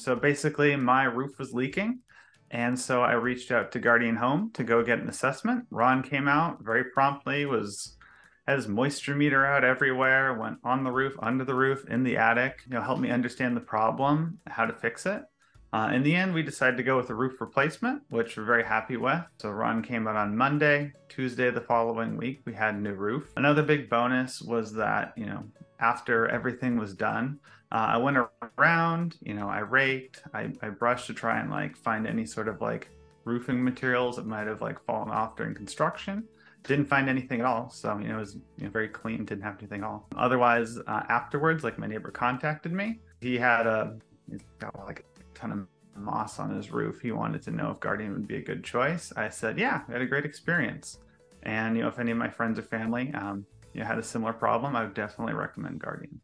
So basically, my roof was leaking. And so I reached out to Guardian Home to go get an assessment. Ron came out very promptly, had his moisture meter out everywhere, went on the roof, under the roof, in the attic, helped me understand the problem, how to fix it. In the end, we decided to go with a roof replacement, which we're very happy with. So Ron came out on Monday. Tuesday the following week, we had a new roof. Another big bonus was that, after everything was done, I went around, I raked, I brushed to try and find any sort of roofing materials that might have fallen off during construction. Didn't find anything at all. So, it was very clean, didn't have anything at all. Otherwise, afterwards, my neighbor contacted me. He's got a ton of moss on his roof. He wanted to know if Guardian would be a good choice. I said, yeah, I had a great experience. And, if any of my friends or family, had a similar problem, I would definitely recommend Guardian.